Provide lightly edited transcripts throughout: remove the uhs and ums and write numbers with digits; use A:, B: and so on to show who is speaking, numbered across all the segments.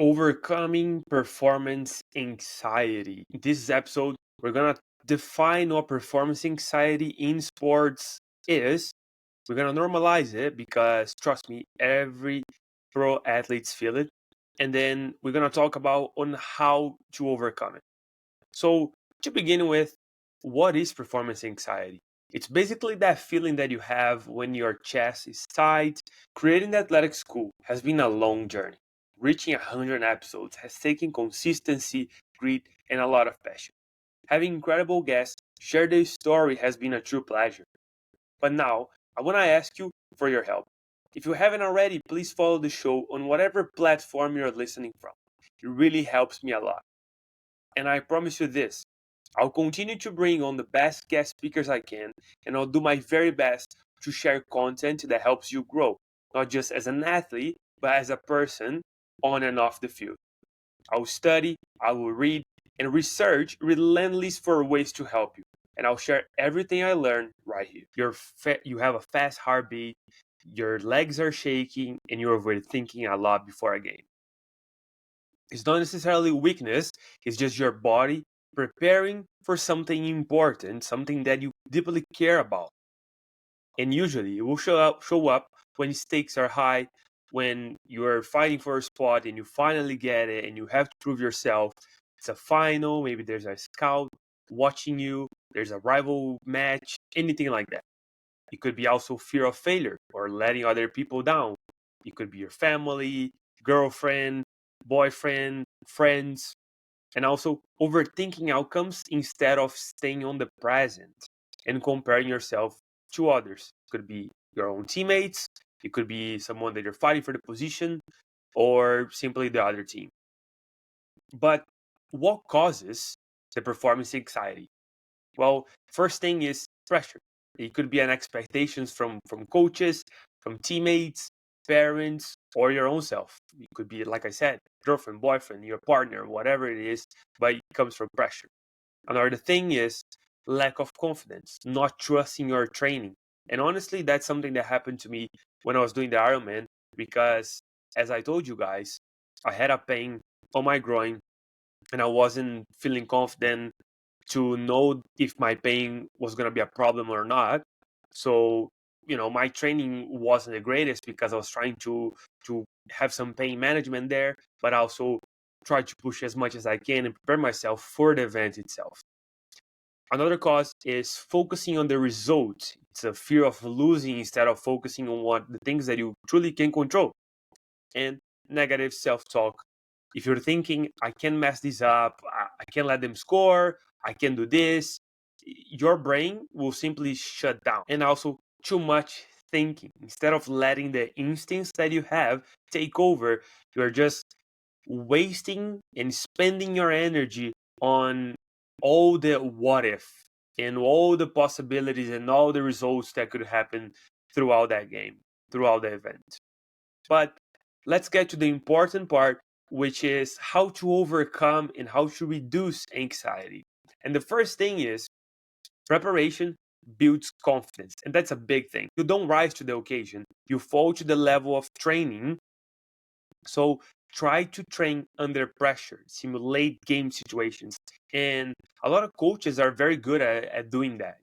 A: Overcoming performance anxiety. In this episode, we're gonna define what performance anxiety in sports is. We're gonna normalize it because trust me, every pro athletes feel it. And then we're gonna talk about on how to overcome it. So to begin with, what is performance anxiety? It's basically that feeling that you have when your chest is tight. Creating the athletic school has been a long journey. Reaching 100 episodes has taken consistency, grit, and a lot of passion. Having incredible guests share their story has been a true pleasure. But now, I want to ask you for your help. If you haven't already, please follow the show on whatever platform you're listening from. It really helps me a lot. And I promise you this, I'll continue to bring on the best guest speakers I can, and I'll do my very best to share content that helps you grow, not just as an athlete, but as a person on and off the field. I'll study, I will read, and research relentless for ways to help you. And I'll share everything I learned right here. You have a fast heartbeat, your legs are shaking, and you're overthinking a lot before a game. It's not necessarily weakness, it's just your body preparing for something important, something that you deeply care about. And usually it will show up when stakes are high, when you're fighting for a spot and you finally get it and you have to prove yourself. It's a final, maybe there's a scout watching you, there's a rival match, anything like that. It could be also fear of failure or letting other people down. It could be your family, girlfriend, boyfriend, friends, and also overthinking outcomes instead of staying on the present and comparing yourself to others. It could be your own teammates, it could be someone that you're fighting for the position, or simply the other team. But what causes the performance anxiety? Well, first thing is pressure. It could be an expectations from coaches, from teammates, parents, or your own self. It could be, like I said, girlfriend, boyfriend, your partner, whatever it is, but it comes from pressure. Another thing is lack of confidence, not trusting your training. And honestly, that's something that happened to me when I was doing the Ironman because, as I told you guys, I had a pain on my groin and I wasn't feeling confident to know if my pain was going to be a problem or not. So, my training wasn't the greatest because I was trying to have some pain management there, but also try to push as much as I can and prepare myself for the event itself. Another cause is focusing on the result. It's a fear of losing instead of focusing on what the things that you truly can control. And negative self-talk. If you're thinking, I can mess this up, I can let them score, I can do this, your brain will simply shut down. And also too much thinking. Instead of letting the instincts that you have take over, you're just wasting and spending your energy on all the what if and all the possibilities and all the results that could happen throughout that game, throughout the event. But let's get to the important part, which is how to overcome and how to reduce anxiety. And the first thing is preparation builds confidence. And that's a big thing. You don't rise to the occasion, you fall to the level of training. So try to train under pressure, simulate game situations. And a lot of coaches are very good at doing that.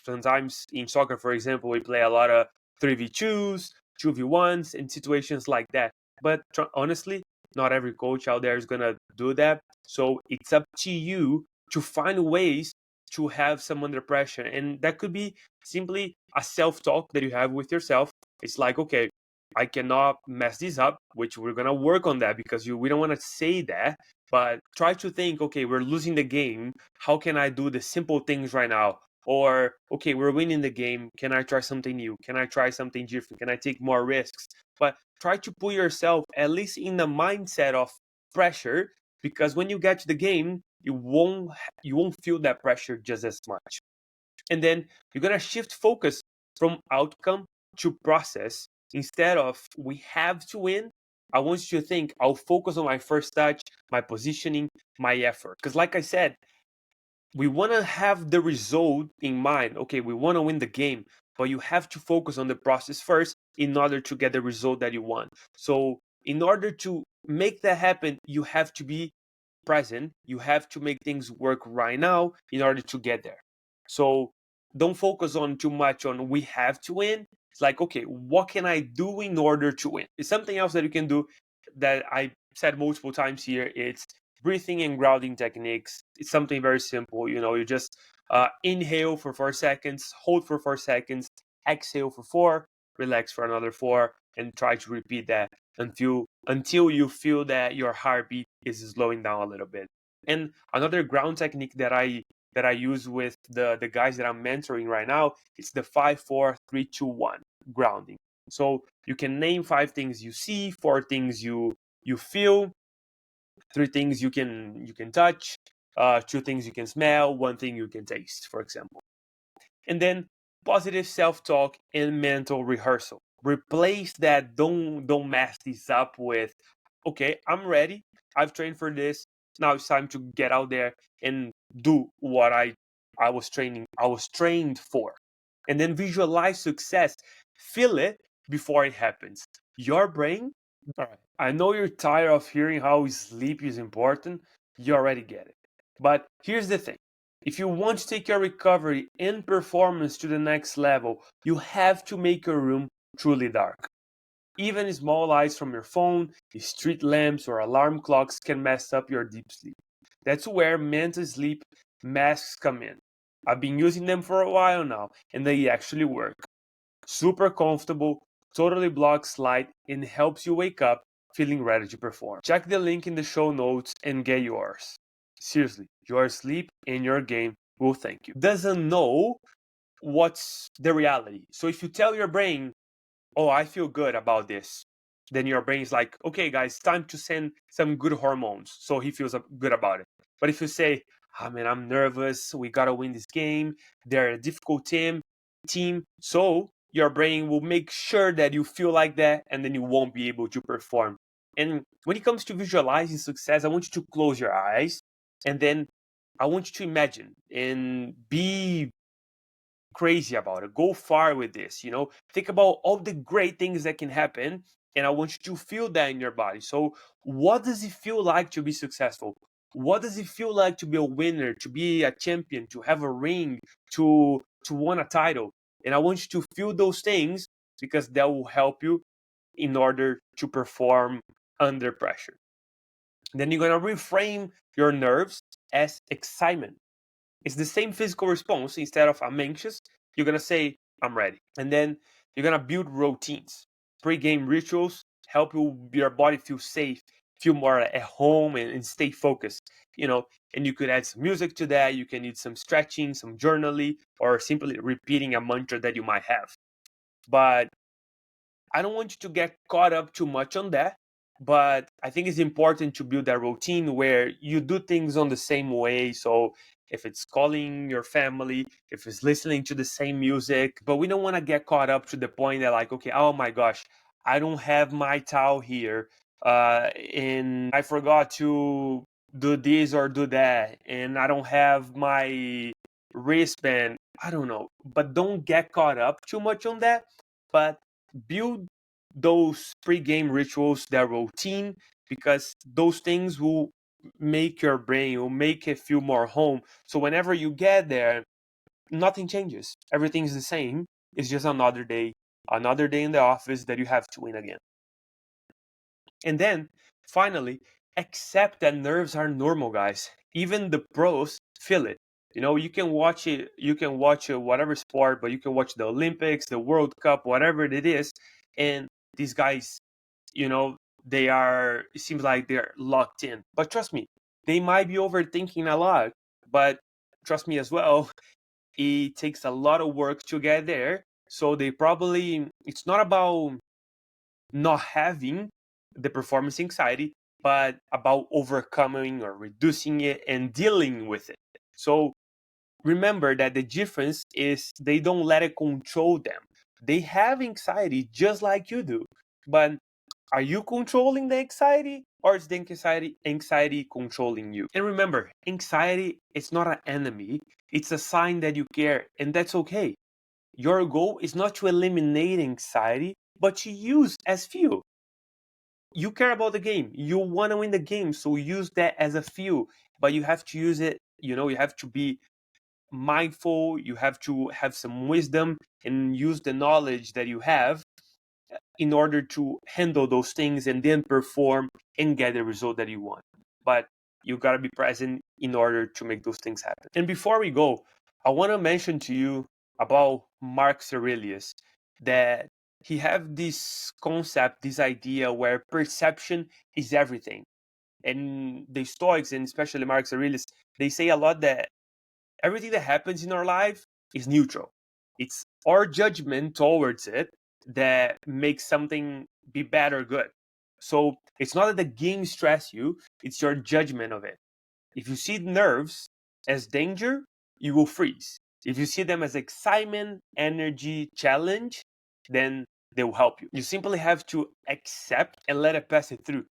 A: Sometimes in soccer, for example, we play a lot of 3v2s, 2v1s, and situations like that. But honestly, not every coach out there is going to do that. So it's up to you to find ways to have some under pressure. And that could be simply a self talk that you have with yourself. It's like, okay, I cannot mess this up, which we're gonna work on that because we don't want to say that, but try to think, okay, we're losing the game. How can I do the simple things right now? Or okay, we're winning the game. Can I try something new? Can I try something different? Can I take more risks? But try to put yourself at least in the mindset of pressure because when you get to the game, you won't feel that pressure just as much. And then you're gonna shift focus from outcome to process. Instead of we have to win, I want you to think I'll focus on my first touch, my positioning, my effort. Because like I said, we want to have the result in mind. Okay, we want to win the game, but you have to focus on the process first in order to get the result that you want. So in order to make that happen, you have to be present. You have to make things work right now in order to get there. So don't focus on too much on we have to win. It's like, okay, what can I do in order to win? It's something else that you can do that I said multiple times here. It's breathing and grounding techniques. It's something very simple. You just inhale for 4 seconds, hold for 4 seconds, exhale for four, relax for another four, and try to repeat that until you feel that your heartbeat is slowing down a little bit. And another ground technique that I use with the guys that I'm mentoring right now, it's the 5, 4, 3, 2, 1 grounding. So you can name 5 things you see, 4 things you feel, 3 things you can touch, 2 things you can smell, 1 thing you can taste, for example. And then positive self-talk and mental rehearsal. Replace that don't mess this up with, okay, I'm ready. I've trained for this. Now it's time to get out there and do what I was trained for. And then visualize success. Feel it before it happens. Your brain. All right. I know you're tired of hearing how sleep is important. You already get it. But here's the thing. If you want to take your recovery and performance to the next level, you have to make your room truly dark. Even small lights from your phone, street lamps, or alarm clocks can mess up your deep sleep. That's where mental sleep masks come in. I've been using them for a while now, and they actually work. Super comfortable, totally blocks light, and helps you wake up feeling ready to perform. Check the link in the show notes and get yours. Seriously, your sleep and your game will thank you. Doesn't know what's the reality. So if you tell your brain, oh, I feel good about this, then your brain's like, okay, guys, time to send some good hormones. So he feels good about it. But if you say, oh man, I'm nervous, we gotta win this game, they're a difficult team, so your brain will make sure that you feel like that, and then you won't be able to perform. And when it comes to visualizing success, I want you to close your eyes, and then I want you to imagine and be crazy about it. Go far with this, Think about all the great things that can happen, and I want you to feel that in your body. So, what does it feel like to be successful? What does it feel like to be a winner, to be a champion, to have a ring, to win a title? And I want you to feel those things because that will help you in order to perform under pressure. Then you're going to reframe your nerves as excitement. It's the same physical response. Instead of I'm anxious, you're going to say I'm ready. And then you're going to build routines. Pre-game rituals help your body feel safe, feel more at home, and stay focused. And you could add some music to that. You can need some stretching, some journaling, or simply repeating a mantra that you might have. But I don't want you to get caught up too much on that, but I think it's important to build that routine where you do things on the same way. So if it's calling your family, if it's listening to the same music, but we don't want to get caught up to the point that like, okay, oh my gosh, I don't have my towel here, and I forgot to do this or do that, and I don't have my wristband. I don't know, but don't get caught up too much on that. But build those pre-game rituals, that routine, because those things will make your brain, will make it feel more home. So whenever you get there, nothing changes. Everything's the same. It's just another day in the office that you have to win again. And then finally, accept that nerves are normal, guys. Even the pros feel it. You can watch it, whatever sport, but you can watch the Olympics, the World Cup, whatever it is, and these guys, it seems like they're locked in. But trust me, they might be overthinking a lot, but trust me as well, it takes a lot of work to get there. So it's not about not having the performance anxiety, but about overcoming or reducing it and dealing with it. So remember that the difference is they don't let it control them. They have anxiety just like you do. But are you controlling the anxiety, or is the anxiety controlling you? And remember, anxiety is not an enemy. It's a sign that you care, and that's okay. Your goal is not to eliminate anxiety, but to use as fuel. you care about the game. You want to win the game. So use that as a fuel, but you have to use it. You have to be mindful. You have to have some wisdom and use the knowledge that you have in order to handle those things and then perform and get the result that you want. But you got to be present in order to make those things happen. And before we go, I want to mention to you about Marcus Aurelius, that he have this concept, this idea where perception is everything. And the Stoics, and especially Marcus Aurelius, they say a lot that everything that happens in our life is neutral. It's our judgment towards it that makes something be bad or good. So it's not that the game stress you, it's your judgment of it. If you see nerves as danger, you will freeze. If you see them as excitement, energy, challenge, then they will help you. You simply have to accept and let it pass it through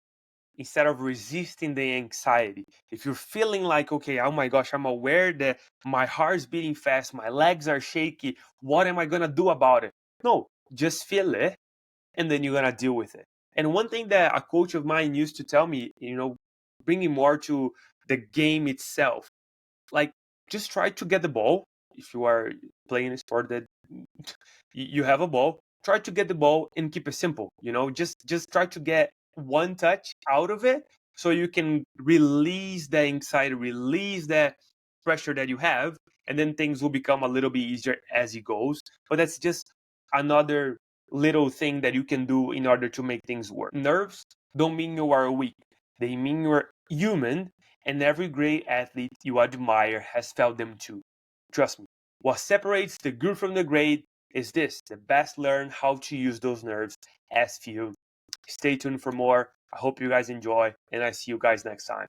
A: instead of resisting the anxiety. If you're feeling like, okay, oh my gosh, I'm aware that my heart's beating fast, my legs are shaky, what am I gonna do about it? No, just feel it, and then you're gonna deal with it. And one thing that a coach of mine used to tell me, bringing more to the game itself, like, just try to get the ball. If you are playing a sport that you have a ball, try to get the ball and keep it simple. Just try to get one touch out of it so you can release that anxiety, release that pressure that you have, and then things will become a little bit easier as it goes. But that's just another little thing that you can do in order to make things work. Nerves don't mean you are weak, they mean you're human, and every great athlete you admire has felt them too. Trust me, what separates the good from the great is this: the best learn how to use those nerves as fuel. Stay tuned for more. I hope you guys enjoy, and I see you guys next time.